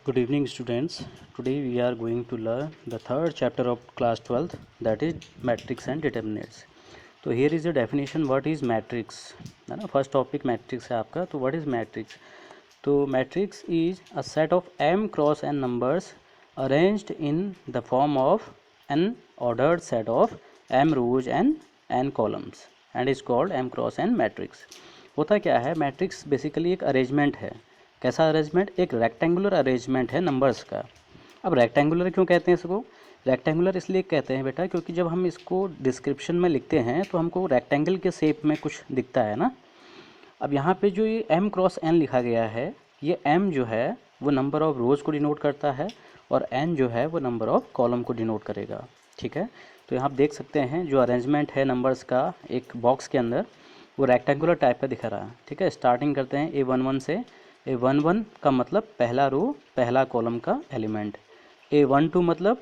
Good evening students. Today we are going to learn the third chapter of class 12th, that is matrix and determinants. तो here is the definition what is matrix, है ना. First topic matrix है आपका. तो what is matrix? तो matrix is a set of m cross n numbers arranged in the form of an ordered set of m rows and n columns and is called m cross n matrix. होता क्या है, matrix basically एक arrangement है. कैसा arrangement? एक rectangular arrangement है numbers का. अब रेक्टेंगुलर क्यों कहते हैं इसको? रेक्टेंगुलर इसलिए कहते हैं बेटा क्योंकि जब हम इसको डिस्क्रिप्शन में लिखते हैं तो हमको रेक्टेंगल के शेप में कुछ दिखता है ना. अब यहाँ पे जो ये m क्रॉस n लिखा गया है, ये m जो है वो नंबर ऑफ़ रोज़ को डिनोट करता है और n जो है वो नंबर ऑफ़ कॉलम को डिनोट करेगा. ठीक है. तो यहाँ आप देख सकते हैं जो अरेंजमेंट है नंबर्स का एक बॉक्स के अंदर, वो रेक्टेंगुलर टाइप का दिखा रहा है. ठीक है. स्टार्टिंग करते हैं A11 से. A11 का मतलब पहला रो पहला कॉलम का एलिमेंट. A12 मतलब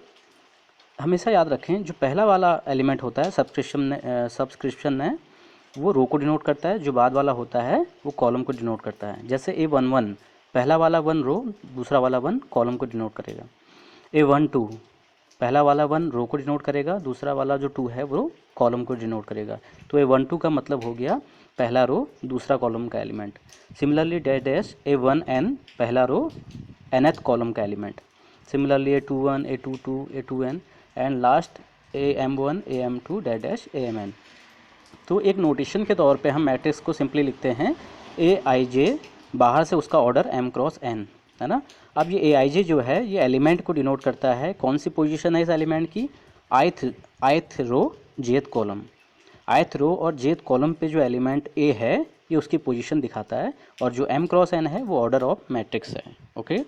हमेशा याद रखें जो पहला वाला एलिमेंट होता है सब्सक्रिप्शन में वो रो को डिनोट करता है, जो बाद वाला होता है वो कॉलम को डिनोट करता है. जैसे A11 पहला वाला 1 रो, दूसरा वाला 1 कॉलम को डिनोट करेगा. A12 पहला वाला 1 रो को डिनोट करेगा, दूसरा वाला जो 2 है वो कॉलम को डिनोट करेगा. तो A12 का मतलब हो गया पहला रो दूसरा कॉलम का एलिमेंट. सिमिलरली डैश A1n पहला रो nth कॉलम का element. Similarly A21 A22 A2n and last AM1 AM2 dash AMN. तो एक नोटेशन के तौर पे हम मैट्रिक्स को सिंपली लिखते हैं AIJ, बाहर से उसका ऑर्डर m क्रॉस n, है ना. अब ये AIJ जो है ये एलिमेंट को डिनोट करता है. कौन सी पोजीशन है इस एलिमेंट की? ith रो jth कॉलम. ith रो और jth कॉलम पे जो एलिमेंट A है ये उसकी पोजीशन दिखाता है, और जो m क्रॉस n है वो ऑर्डर ऑफ मैट्रिक्स है. ओके.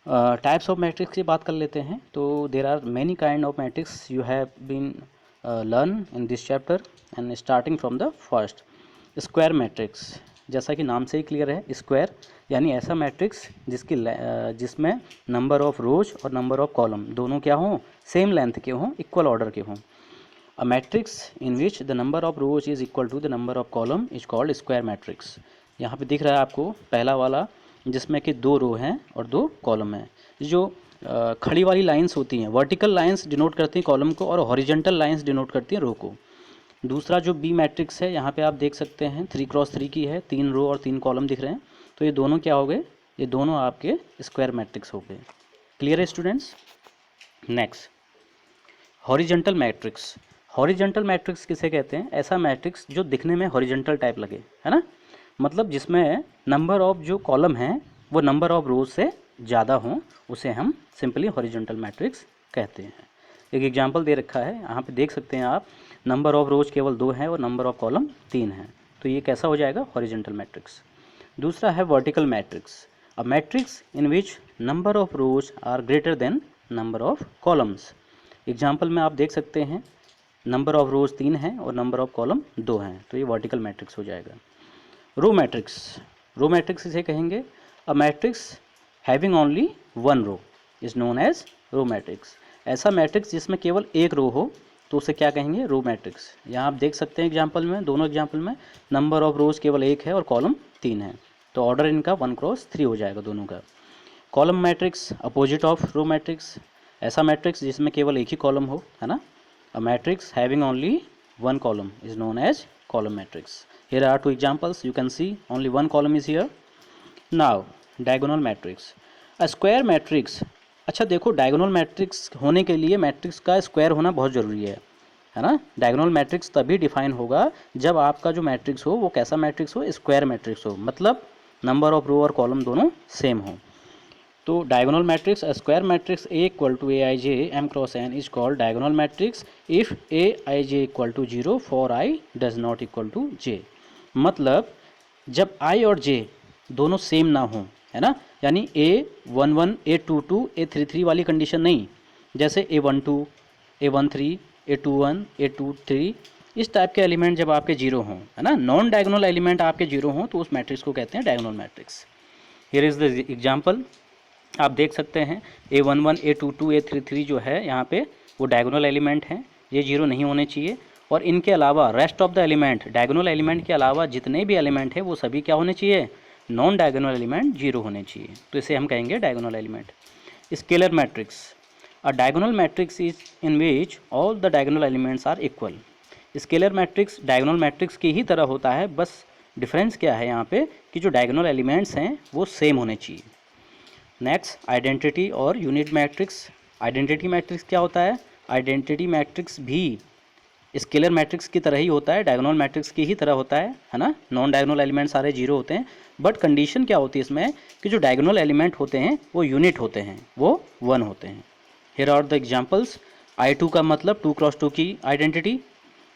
टाइप्स ऑफ मैट्रिक्स की बात कर लेते हैं. तो there are many kind of matrix you have been learn in this chapter and starting from the first. Square matrix, जैसा कि नाम से ही क्लियर है, स्क्वायर यानी ऐसा मैट्रिक्स जिसमें नंबर ऑफ़ रोज और नंबर ऑफ़ कॉलम दोनों क्या हों, सेम लेंथ के हों, इक्वल ऑर्डर के हों. A matrix in which the number of rows is equal to the number of column is called square matrix. यहाँ पे दिख रहा है आपको पहला वाला जिसमें कि 2 रो हैं और 2 कॉलम हैं. जो खड़ी वाली लाइंस होती हैं, वर्टिकल लाइंस डिनोट करती हैं कॉलम को और हॉरिजेंटल लाइंस डिनोट करती हैं रो को. दूसरा जो बी मैट्रिक्स है यहाँ पे आप देख सकते हैं 3x3 की है, 3 रो और 3 कॉलम दिख रहे हैं. तो ये दोनों क्या हो गए? ये दोनों आपके स्क्वायर मैट्रिक्स हो गए. क्लियर है students? Next, horizontal matrix. Horizontal matrix किसे कहते हैं? ऐसा मैट्रिक्स जो दिखने में हॉरिजेंटल टाइप लगे, है ना. मतलब जिसमें नंबर ऑफ जो कॉलम हैं वो नंबर ऑफ रोज से ज़्यादा हों, उसे हम सिंपली हॉरिजेंटल मैट्रिक्स कहते हैं. एक एग्जांपल दे रखा है, यहाँ पे देख सकते हैं आप, नंबर ऑफ रोज केवल 2 हैं और नंबर ऑफ कॉलम 3 हैं. तो ये कैसा हो जाएगा? Horizontal matrix. दूसरा है vertical matrix. A matrix in which number of rows are greater than number of columns. Example में आप देख सकते हैं नंबर ऑफ रोज 3 हैं और नंबर ऑफ कॉलम 2 हैं, तो ये वर्टिकल मैट्रिक्स हो जाएगा. Row matrix. रो मैट्रिक्स इसे कहेंगे a matrix having only 1 row is known as row matrix. ऐसा मैट्रिक्स जिसमें केवल एक रो हो तो उसे क्या कहेंगे? Row matrix. यहाँ आप देख सकते हैं एग्जाम्पल में, दोनों एग्जाम्पल में नंबर ऑफ रोज केवल 1 है और कॉलम 3 है, तो ऑर्डर इनका 1x3 हो जाएगा दोनों का. Column matrix opposite of row matrix. ऐसा मैट्रिक्स जिसमें केवल एक ही कॉलम हो, है ना. A matrix having only 1 column is known as column matrix. Here are 2 examples. You can see only 1 column is here. Now diagonal matrix. A square matrix. अच्छा देखो, diagonal matrix होने के लिए मैट्रिक्स का स्क्वायर होना बहुत ज़रूरी है ना. डायगोनल मैट्रिक्स तभी डिफाइन होगा जब आपका जो मैट्रिक्स हो वो कैसा मैट्रिक्स हो? स्क्वायर मैट्रिक्स हो, मतलब नंबर ऑफ रो और कॉलम दोनों सेम हो. तो diagonal matrix, square matrix A equal to AIJ m cross n is called diagonal matrix if AIJ equal to 0 for I does not equal to J. मतलब जब I और J दोनों same ना हों, है ना, यानी A11 A22 A33 वाली कंडीशन नहीं. जैसे A12 A13 A21 A23 इस टाइप के एलिमेंट जब आपके 0 हों, है ना, नॉन डायगोनल एलिमेंट आपके 0 हों, तो उस मैट्रिक्स को कहते हैं diagonal matrix. Here is the example. आप देख सकते हैं A11 A22 A33 जो है यहाँ पे वो डायगोनल एलिमेंट हैं, ये 0 नहीं होने चाहिए. और इनके अलावा rest of the element, diagonal element के अलावा जितने भी एलिमेंट हैं वो सभी क्या होने चाहिए? नॉन डायगोनल एलिमेंट 0 होने चाहिए, तो इसे हम कहेंगे diagonal element. Scalar matrix, a diagonal matrix is in which all the diagonal elements are equal. Scalar matrix diagonal matrix की ही तरह होता है, बस डिफरेंस क्या है यहाँ पे कि जो डायगोनल एलिमेंट्स हैं वो सेम होने चाहिए। नेक्स्ट, आइडेंटिटी और यूनिट मैट्रिक्स। आइडेंटिटी मैट्रिक्स क्या होता है? आइडेंटिटी मैट्रिक्स भी स्केलर मैट्रिक्स की तरह ही होता है, डायगोनल मैट्रिक्स की ही तरह होता है ना। नॉन डायगोनल एलिमेंट सारे 0 होते हैं, बट कंडीशन क्या होती है इसमें कि जो डायगोनल एलिमेंट होते हैं वो यूनिट होते हैं, वो 1 होते हैं। Here are the examples. I2 का मतलब 2x2 की आइडेंटिटी,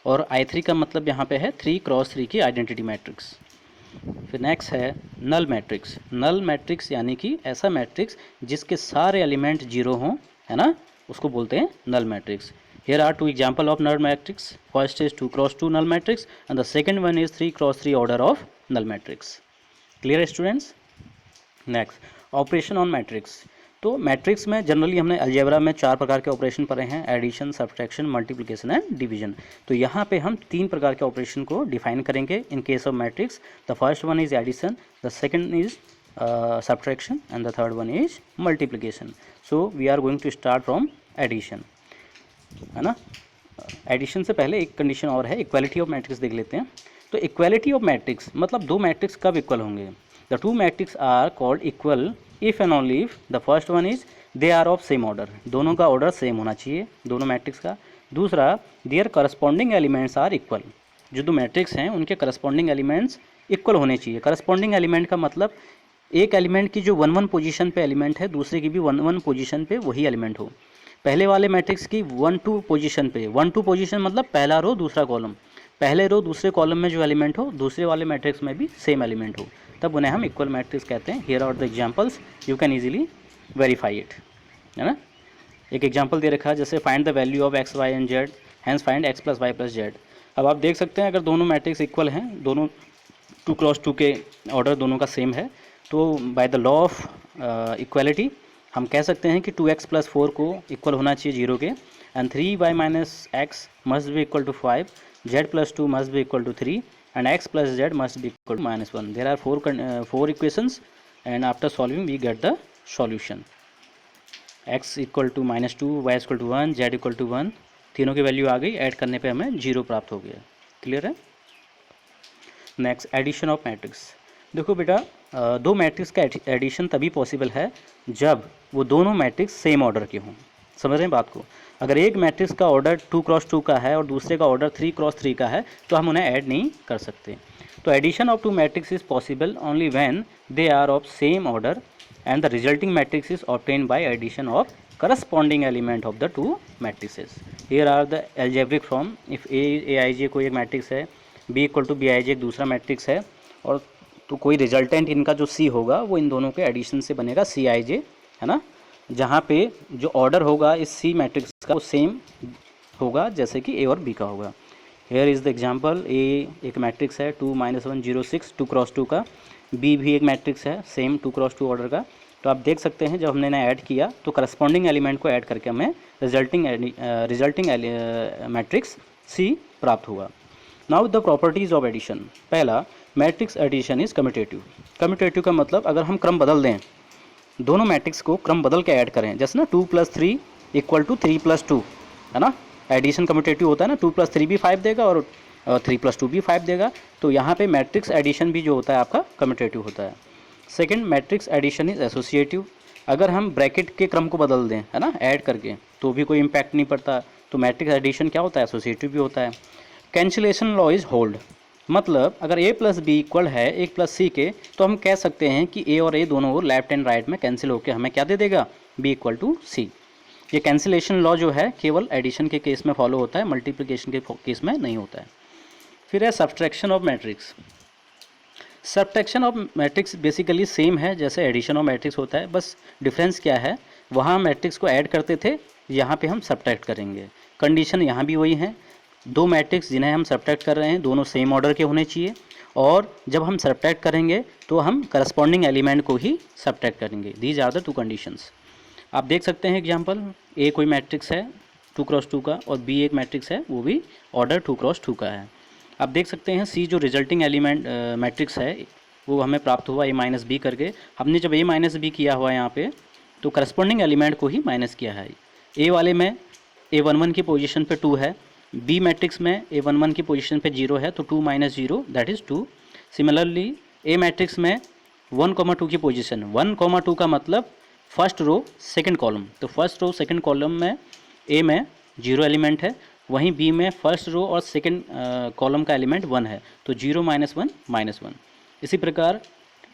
और I3 का मतलब यहाँ पे है 3x3 की आइडेंटिटी मैट्रिक्स। फिर नेक्स्ट है नल मैट्रिक्स। नल मैट्रिक्स यानी कि ऐसा मैट्रिक्स जिसके सारे एलिमेंट 0 हों, है ना, उसको बोलते हैं null matrix. Here are 2 example of null matrix. First is 2x2 null matrix and the second one is 3x3 order of null matrix. Clear students? Next, operation on matrix. तो matrix में generally हमने algebra में 4 प्रकार के operation पढ़े हैं, addition, subtraction, multiplication and division. तो यहाँ पे हम 3 प्रकार के ऑपरेशन को डिफाइन करेंगे in case of matrix. The first one is addition, the second is subtraction and the third one is multiplication. So we are going to start from addition, है ना। एडिशन से पहले एक कंडीशन और है, equality of matrix देख लेते हैं। तो इक्वालिटी ऑफ मैट्रिक्स मतलब दो मैट्रिक्स कब इक्वल होंगे? The two matrix are called equal if and only if the first one is they are of same order, दोनों का ऑर्डर सेम होना चाहिए दोनों मैट्रिक्स का। दूसरा, their corresponding elements are equal, जो दो मैट्रिक्स हैं उनके करस्पॉन्डिंग एलिमेंट्स इक्वल होने चाहिए। करस्पॉन्डिंग एलिमेंट का मतलब एक एलिमेंट की जो 1-1 पोजीशन पे एलिमेंट है, दूसरे की भी 1-1 पोजीशन पे वही एलिमेंट हो। पहले वाले मैट्रिक्स की 1-2 पोजीशन पे, 1-2 पोजीशन मतलब पहला रो दूसरा कॉलम, पहले रो दूसरे कॉलम में जो एलिमेंट हो दूसरे वाले मैट्रिक्स में भी सेम एलिमेंट हो, तब उन्हें हम इक्वल मैट्रिक्स कहते हैं। Here are the examples, you can easily verify it, है ना। एक एग्जांपल दे रखा है जैसे find the value of x, y and z, hence find x + y + z। अब आप देख सकते हैं अगर दोनों मैट्रिक्स इक्वल हैं, दोनों 2x2 के ऑर्डर दोनों का सेम है, तो by the law of equality हम कह सकते हैं कि 2x + 4 को इक्वल होना चाहिए 0 के, and 3y - x must be equal to 5, z + 2 must be equal to 3 and x + z must be equal to -1. There are four equations and after solving we get the solution. x = -2, y = 1, z = 1, तीनों की value आ गई, add करने पे हमें 0 प्राप्त हो गया। Clear है। Next, addition of matrix. देखो बेटा, दो मैट्रिक्स का एडिशन तभी पॉसिबल है जब वो दोनों मैट्रिक्स सेम ऑर्डर के हों। समझ रहे हैं बात को? अगर एक मैट्रिक्स का ऑर्डर 2x2 का है और दूसरे का ऑर्डर 3x3 का है तो हम उन्हें ऐड नहीं कर सकते। तो addition of two matrix is possible only when they are of same order and the resulting matrix is obtained by addition of corresponding element of the two matrices. Here are the algebraic form. If Aij कोई एक matrix है, B = Bij एक दूसरा matrix है, और तो कोई resultant इनका जो C होगा वो इन दोनों के एडिशन से बनेगा Cij, है ना, जहाँ पे जो ऑर्डर होगा इस सी मैट्रिक्स का वो सेम होगा जैसे कि ए और बी का होगा। हेयर इज़ द एग्जांपल, ए एक मैट्रिक्स है 2 - 1 0 6 2x2 का, बी भी एक मैट्रिक्स है सेम 2x2 ऑर्डर का। तो आप देख सकते हैं जब हमने इन्हें ऐड किया तो करस्पॉन्डिंग एलिमेंट को ऐड करके हमें रिजल्टिंग मैट्रिक्स सी प्राप्त हुआ। Now the properties of addition. पहला, matrix addition is commutative. Commutative का मतलब अगर हम क्रम बदल दें, दोनों मैट्रिक्स को क्रम बदल के ऐड करें, जैसे ना 2 + 3 = 3 + 2, है ना, एडिशन कम्यूटेटिव होता है ना, 2 + 3 भी 5 देगा और 3 + 2 भी 5 देगा। तो यहाँ पे मैट्रिक्स एडिशन भी जो होता है आपका कम्यूटेटिव होता है। Second, matrix addition is associative. अगर हम ब्रैकेट के क्रम को बदल दें, है ना, ऐड करके, तो भी कोई इम्पैक्ट नहीं पड़ता। तो मैट्रिक्स एडिशन क्या होता है? एसोसिएटिव भी होता है। कैंसिलेशन लॉ इज होल्ड, मतलब अगर a + b इक्वल है 1 + c के, तो हम कह सकते हैं कि a और a दोनों ओर लेफ्ट एंड राइट में कैंसिल होकर हमें क्या दे देगा? b = c। ये कैंसिलेशन लॉ जो है केवल एडिशन के केस में फॉलो होता है, मल्टीप्लिकेशन के केस में नहीं होता है। फिर है subtraction of matrix. Subtraction of matrix basically same है जैसे एडिशन ऑफ मैट्रिक्स होता है, बस डिफरेंस क्या है, वहाँ मैट्रिक्स को ऐड करते थे, यहाँ पे हम सब्ट्रैक्ट करेंगे। कंडीशन यहाँ भी वही है, दो मैट्रिक्स जिन्हें हम सब्ट्रैक्ट कर रहे हैं दोनों सेम ऑर्डर के होने चाहिए, और जब हम सब्ट्रैक्ट करेंगे तो हम करस्पॉन्डिंग एलिमेंट को ही सब्ट्रैक्ट करेंगे। These are the two conditions. आप देख सकते हैं एग्जांपल, ए कोई मैट्रिक्स है 2x2 का और बी एक मैट्रिक्स है वो भी ऑर्डर 2x2 का है। आप देख सकते हैं सी जो रिजल्टिंग एलिमेंट मैट्रिक्स है वो हमें प्राप्त हुआ a माइनस बी करके। हमने जब a माइनस बी किया हुआ यहाँ पे तो करस्पॉन्डिंग एलिमेंट को ही माइनस किया है। a वाले में a11 की पोजीशन पे 2 है, b मैट्रिक्स में a11 की पोजीशन पे 0 है, तो 2 minus 0 that is 2। Similarly a matrix में 1,2 की पोजीशन, 1,2 का मतलब फर्स्ट रो सेकंड कॉलम, तो फर्स्ट रो सेकंड कॉलम में a में 0 एलिमेंट है, वहीं b में फर्स्ट रो और सेकंड कॉलम का एलिमेंट 1 है, तो 0 माइनस 1 माइनस 1। इसी प्रकार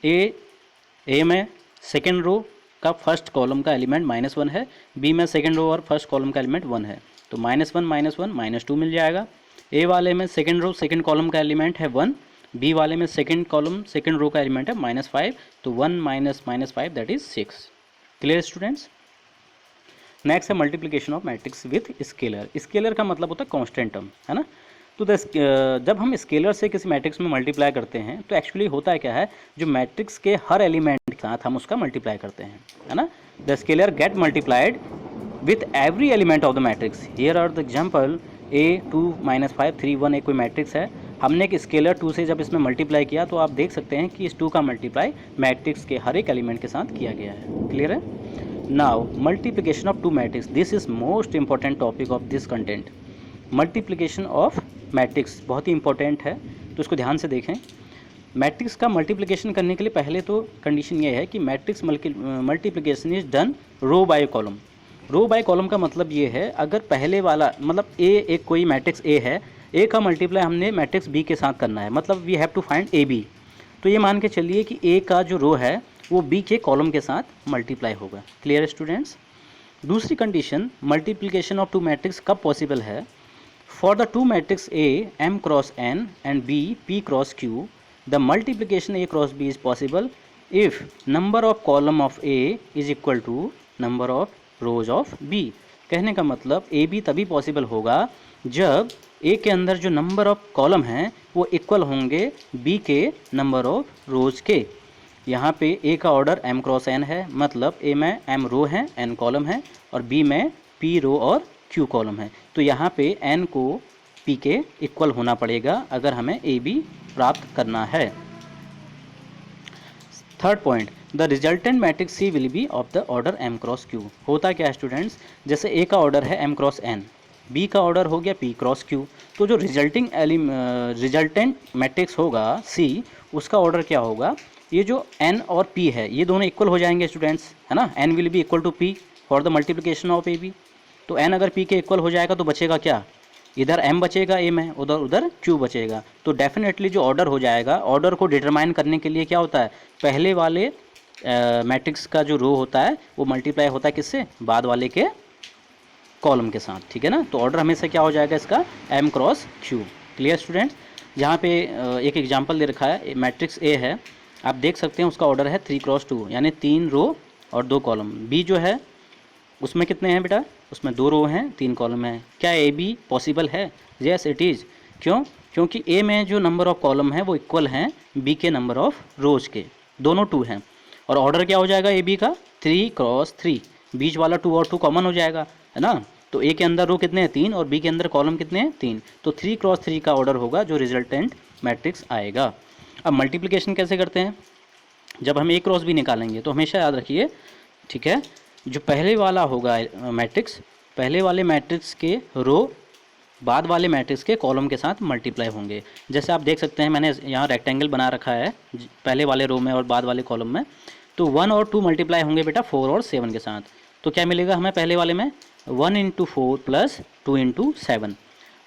a में सेकंड रो का फर्स्ट कॉलम का एलिमेंट -1 है, b में सेकंड रो और फर्स्ट कॉलम का एलिमेंट 1 है, तो -1 माइनस 1 माइनस 2 मिल जाएगा। a वाले में सेकंड रो सेकंड कॉलम का एलिमेंट है 1, b वाले में सेकंड कॉलम सेकंड रो का एलिमेंट है -5, तो 1 minus -5 that is 6। Clear students. Next है multiplication of matrix with scalar. Scalar का मतलब होता है कांस्टेंट टर्म, है ना। तो जब हम स्केलर से किसी मैट्रिक्स में मल्टीप्लाई करते हैं तो एक्चुअली होता क्या है, जो मैट्रिक्स के हर एलिमेंट के साथ हम उसका मल्टीप्लाई करते हैं, है ना। The scalar get multiplied with every element of the matrix. Here are the example a 2 - 5 3 1 एक कोई मैट्रिक्स है, हमने एक स्केलर 2 से जब इसमें मल्टीप्लाई किया तो आप देख सकते हैं कि इस 2 का मल्टीप्लाई मैट्रिक्स के हर एक एलिमेंट के साथ किया गया है। क्लियर है। Now multiplication of 2 matrix, this is most important topic of this content. Multiplication of matrix बहुत ही इंपॉर्टेंट है, तो इसको ध्यान से देखें। मैट्रिक्स का मल्टीप्लिकेशन करने के लिए पहले तो कंडीशन ये है कि matrix multiplication is done row by column. Row by column का मतलब ये है, अगर पहले वाला मतलब ए एक कोई मैट्रिक्स ए है, ए का मल्टीप्लाई हमने मैट्रिक्स बी के साथ करना है, मतलब we have to find A B. तो ये मान के चलिए कि ए का जो रो है वो बी के कॉलम के साथ मल्टीप्लाई होगा। Clear students. दूसरी कंडीशन, मल्टीप्लिकेशन ऑफ 2 मैट्रिक्स कब पॉसिबल है। For the 2 matrix A m cross n and B p cross q, the multiplication A cross B is possible if number of column of A is equal to number of rows of B। कहने का मतलब A B तभी possible होगा जब ए के अंदर जो number of column हैं वो इक्वल होंगे बी के नंबर ऑफ रोज के। यहाँ पे ए का ऑर्डर m क्रॉस n है, मतलब ए में m रो है n कॉलम है और बी में p रो और q कॉलम है, तो यहाँ पे n को p के इक्वल होना पड़ेगा अगर हमें ए बी प्राप्त करना है। Third point, the resultant matrix C will be of the order m cross q। होता क्या है स्टूडेंट्स, जैसे a का ऑर्डर है m क्रॉस n, b का ऑर्डर हो गया p क्रॉस q, तो जो रिजल्टेंट मैट्रिक्स होगा C, उसका ऑर्डर क्या होगा, ये जो n और p है ये दोनों इक्वल हो जाएंगे स्टूडेंट्स, है ना। n will be equal to p for the multiplication of A B. तो n अगर p के इक्वल हो जाएगा तो बचेगा क्या, इधर m बचेगा a में, उधर q बचेगा, तो डेफिनेटली जो ऑर्डर हो जाएगा, ऑर्डर को डिटरमाइन करने के लिए क्या होता है, पहले वाले मैट्रिक्स का जो रो होता है वो मल्टीप्लाई होता है किससे, बाद वाले के कॉलम के साथ, ठीक है ना। तो ऑर्डर हमेशा क्या हो जाएगा इसका, m cross q। Clear students. यहाँ पे एक एग्जाम्पल दे रखा है, मैट्रिक्स a है, आप देख सकते हैं उसका ऑर्डर है 3 क्रॉस 2, यानी 3 रो और 2 कॉलम। b जो है उसमें कितने हैं बेटा, उसमें 2 रो हैं 3 कॉलम हैं। क्या ए बी पॉसिबल है, यस इट इज़। क्यों, क्योंकि ए में जो नंबर ऑफ कॉलम है वो इक्वल हैं बी के नंबर ऑफ रोज के, दोनों 2 हैं। और ऑर्डर क्या हो जाएगा ए बी का, 3 क्रॉस 3, बीच वाला 2 और 2 कॉमन हो जाएगा, है ना। तो ए के अंदर रो कितने हैं 3 और बी के अंदर कॉलम कितने हैं 3, तो 3 क्रॉस 3 का ऑर्डर होगा जो रिजल्टेंट मैट्रिक्स आएगा। अब मल्टीप्लिकेशन कैसे करते हैं, जब हम ए क्रॉस बी निकालेंगे तो हमेशा याद रखिए, ठीक है, जो पहले वाला होगा मैट्रिक्स, पहले वाले मैट्रिक्स के रो बाद वाले मैट्रिक्स के कॉलम के साथ मल्टीप्लाई होंगे। जैसे आप देख सकते हैं मैंने यहाँ रेक्टेंगल बना रखा है पहले वाले रो में और बाद वाले कॉलम में, तो 1 और 2 मल्टीप्लाई होंगे बेटा 4 और 7 के साथ। तो क्या मिलेगा हमें पहले वाले में, 1 × 4 + 2 × 7।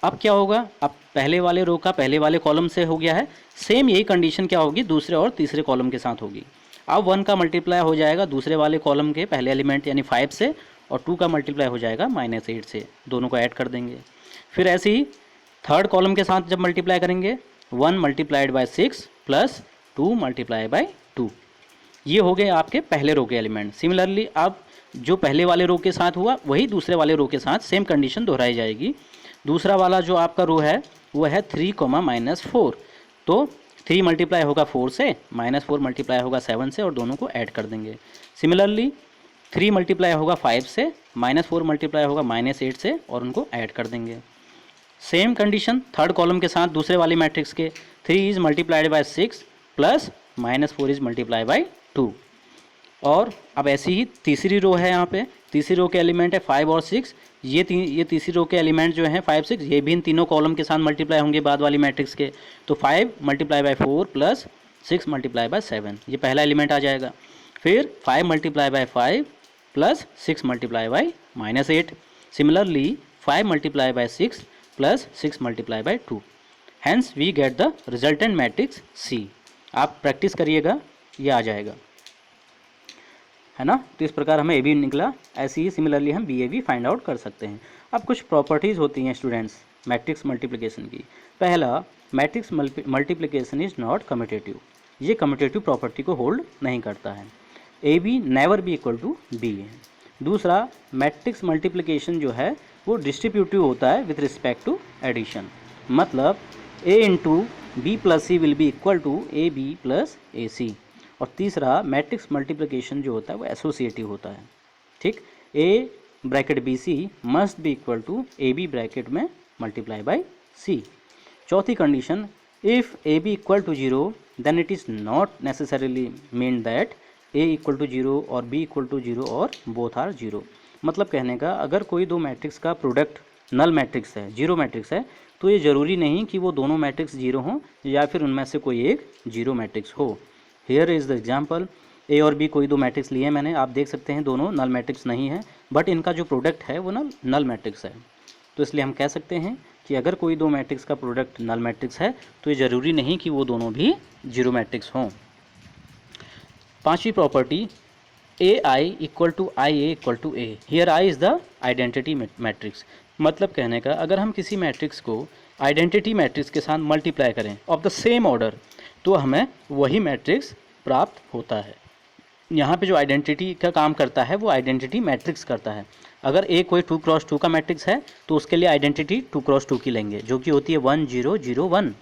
अब क्या होगा, अब पहले वाले रो का पहले वाले कॉलम से हो गया है, सेम यही कंडीशन क्या होगी दूसरे और तीसरे कॉलम के साथ होगी। अब 1 का मल्टीप्लाई हो जाएगा दूसरे वाले कॉलम के पहले एलिमेंट यानी 5 से, और 2 का मल्टीप्लाई हो जाएगा -8 से, दोनों को ऐड कर देंगे। फिर ऐसे ही थर्ड कॉलम के साथ जब मल्टीप्लाई करेंगे, 1 × 6 + 2 × 2, ये हो गए आपके पहले रो के एलिमेंट। सिमिलरली अब जो पहले वाले रो के साथ हुआ वही दूसरे वाले रो के साथ सेम कंडीशन दोहराई जाएगी। दूसरा वाला जो आपका रो है वो है 3, -4, तो 3 मल्टीप्लाई होगा 4 से, -4 मल्टीप्लाई होगा 7 से, और दोनों को ऐड कर देंगे। सिमिलरली 3 मल्टीप्लाई होगा 5 से, -4 मल्टीप्लाई होगा -8 से, और उनको ऐड कर देंगे। सेम कंडीशन थर्ड कॉलम के साथ दूसरे वाले मैट्रिक्स के, 3 × 6 + -4 इज मल्टीप्लाई बाई 2। और अब ऐसी ही तीसरी रो है, यहाँ पे तीसरी रो के एलिमेंट है 5 और 6। ये तीसरी रो के एलिमेंट जो हैं 5 6, ये भी इन तीनों कॉलम के साथ मल्टीप्लाई होंगे बाद वाली मैट्रिक्स के। तो 5 multiply by 4 plus 6 multiply by 7, ये पहला एलिमेंट आ जाएगा। फिर 5 multiply by 5 plus 6 multiply by -8। Similarly 5 multiply by 6 plus 6 multiply by 2। Hence we get the resultant matrix C. आप प्रैक्टिस करिएगा, ये आ जाएगा, है ना। तो इस प्रकार हमें ए बी निकला। ऐसे ही सिमिलरली हम B A B find out कर सकते हैं। अब कुछ प्रॉपर्टीज़ होती हैं स्टूडेंट्स मैट्रिक्स मल्टीप्लिकेशन की। पहला, matrix multiplication is not commutative. ये कम्यूटेटिव प्रॉपर्टी को होल्ड नहीं करता है। A B never B equal to B है। दूसरा, मैट्रिक्स मल्टीप्लिकेशन जो है वो डिस्ट्रीब्यूटिव होता है विथ रिस्पेक्ट टू एडिशन। मतलब A into B plus C will be equal to A B plus A C. और तीसरा, मैट्रिक्स मल्टीप्लिकेशन जो होता है वो एसोसिएटिव होता है। ठीक, A bracket B C must be equal to A B bracket में मल्टीप्लाई बाई सी। चौथी condition, if A B equal to 0 then it is not necessarily mean that A equal to 0 और B equal to 0 और both are 0। मतलब कहने का, अगर कोई दो मैट्रिक्स का प्रोडक्ट नल मैट्रिक्स है, जीरो मैट्रिक्स है, तो ये ज़रूरी नहीं कि वो दोनों मैट्रिक्स 0 हों या फिर उनमें से कोई एक 0 मैट्रिक्स हो। हेयर इज़ द एग्जाम्पल, ए और बी कोई दो मैट्रिक्स लिए हैं मैंने, आप देख सकते हैं दोनों नल मैट्रिक्स नहीं है, बट इनका जो प्रोडक्ट है वो नल मैट्रिक्स है। तो इसलिए हम कह सकते हैं कि अगर कोई दो मैट्रिक्स का प्रोडक्ट नल मैट्रिक्स है तो ये ज़रूरी नहीं कि वो दोनों भी 0 मैट्रिक्स हों। पांचवी property, A I equal to I A equal to A. Here I is the identity matrix. मतलब कहने का, अगर हम किसी मैट्रिक्स को आइडेंटिटी मैट्रिक्स के साथ मल्टीप्लाई करें ऑफ द सेम ऑर्डर तो हमें वही मैट्रिक्स प्राप्त होता है। यहाँ पे जो आइडेंटिटी का काम करता है वो आइडेंटिटी मैट्रिक्स करता है। अगर ए कोई 2x2 का मैट्रिक्स है तो उसके लिए आइडेंटिटी 2x2 की लेंगे जो कि होती है 1 0 0 1।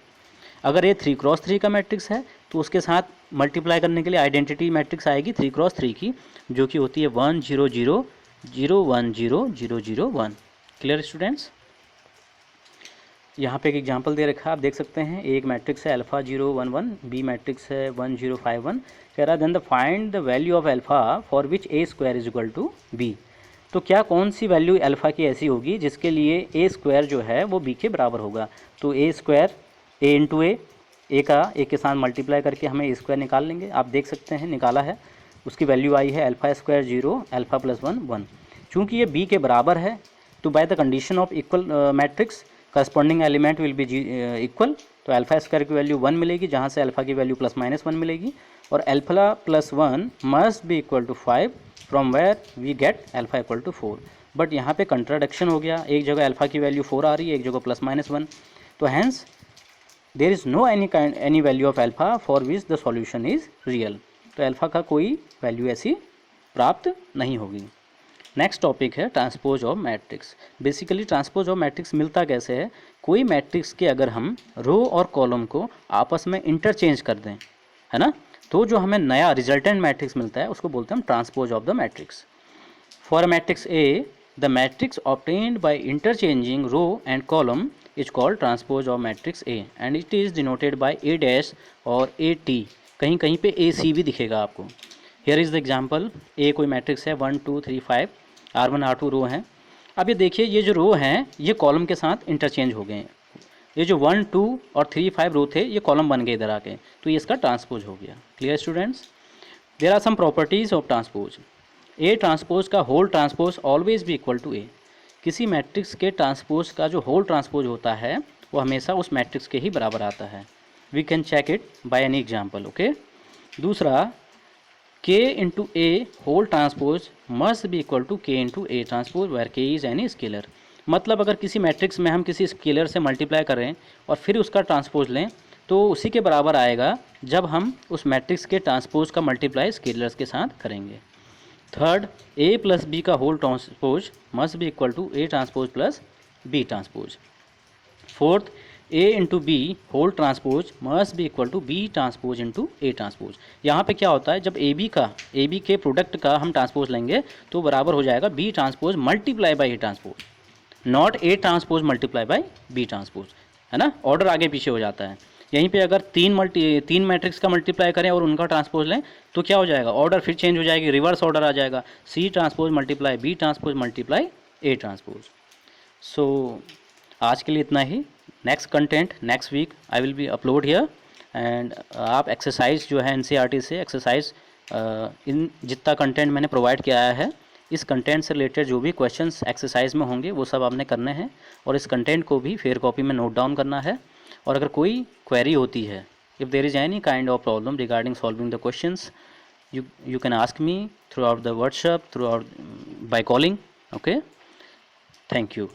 अगर ए 3x3 का मैट्रिक्स है तो उसके साथ मल्टीप्लाई करने के लिए आइडेंटिटी मैट्रिक्स आएगी 3x3 की जो कि होती है 1 0 0 0 1 0 0 0 1। Clear students. यहाँ पे एक एग्जांपल दे रखा है, आप देख सकते हैं। एक मैट्रिक्स है अल्फ़ा 0 1 1, बी मैट्रिक्स है 1 0 5 1। कह रहा है then the find the value of alpha for which A square is equal to B. तो क्या कौन सी वैल्यू अल्फ़ा की ऐसी होगी जिसके लिए ए स्क्वायर जो है वो बी के बराबर होगा। तो ए स्क्वायर ए इंटू ए का ए के साथ मल्टीप्लाई करके हमें ए स्क्वायर निकाल लेंगे। आप देख सकते हैं निकाला है, उसकी वैल्यू आई है अल्फ़ा स्क्वायर 0 अल्फ़ा प्लस 1 1। चूँकि ये बी के बराबर है तो by the condition of equal matrix corresponding element will be equal. तो अल्फ़ा स्क्वायर की वैल्यू 1 मिलेगी जहाँ से अल्फ़ा की वैल्यू ±1 मिलेगी। और alpha plus 1 must be equal to 5 from where we get alpha equal to 4। But यहाँ पे कंट्राडिक्शन हो गया, एक जगह अल्फ़ा की वैल्यू 4 आ रही है, एक जगह ±1। तो hence there is no any value of alpha for which the solution is real. तो अल्फ़ा का कोई वैल्यू ऐसी प्राप्त नहीं होगी। नेक्स्ट टॉपिक है transpose of matrix. Basically transpose of matrix मिलता कैसे है, कोई मैट्रिक्स के अगर हम रो और कॉलम को आपस में इंटरचेंज कर दें, है ना, तो जो हमें नया रिजल्टेंट मैट्रिक्स मिलता है उसको बोलते हैं हम transpose of the matrix. For matrix A the matrix obtained by interchanging row and column is called transpose of matrix A and it is denoted by A dash और ए टी। कहीं कहीं पे ए सी भी दिखेगा आपको। हियर इज़ द एग्जाम्पल, ए कोई matrix है 1 2 3 5, R1 R2 रो हैं। अब ये देखिए, ये जो रो हैं ये कॉलम के साथ इंटरचेंज हो गए हैं। ये जो 1 2 और 3 5 रो थे ये कॉलम बन गए इधर आके, तो ये इसका ट्रांसपोज हो गया। Clear students. There are some properties of transpose. A transpose का होल ट्रांसपोज ऑलवेज भी इक्वल टू ए। किसी मैट्रिक्स के ट्रांसपोज का जो होल ट्रांसपोज होता है वो हमेशा उस मैट्रिक्स के ही बराबर आता है। We can check it by any example. Okay. दूसरा, K into A whole transpose must be equal to K into A transpose where K is any scalar. मतलब अगर किसी मैट्रिक्स में हम किसी स्केलर से मल्टीप्लाई करें और फिर उसका ट्रांसपोज लें तो उसी के बराबर आएगा जब हम उस मैट्रिक्स के ट्रांसपोज का मल्टीप्लाई स्केलर्स के साथ करेंगे। थर्ड, ए प्लस बी का whole transpose must be equal to A transpose plus B transpose. Fourth, A into B whole transpose must be equal to B transpose into A transpose. यहाँ पे क्या होता है, जब ए बी के product का हम ट्रांसपोज लेंगे तो बराबर हो जाएगा B transpose multiply by A transpose, not A transpose multiply by B transpose, है ना। ऑर्डर आगे पीछे हो जाता है। यहीं पे अगर तीन मैट्रिक्स का मल्टीप्लाई करें और उनका ट्रांसपोज लें तो क्या हो जाएगा, ऑर्डर फिर चेंज हो जाएगी, रिवर्स ऑर्डर आ जाएगा, C transpose multiply B transpose multiply A transpose. So आज के लिए इतना ही। Next content next week I will be upload here. And आप एक्सरसाइज जो है एनसीईआरटी से एक्सरसाइज इन जितना कंटेंट मैंने प्रोवाइड किया है, इस कंटेंट से रिलेटेड जो भी क्वेश्चंस एक्सरसाइज में होंगे वो सब आपने करने हैं, और इस कंटेंट को भी फेयर कॉपी में नोट डाउन करना है। और अगर कोई क्वेरी होती है, if there is any kind of problem regarding solving the questions, you can ask me throughout the WhatsApp, throughout by calling. Okay, thank you.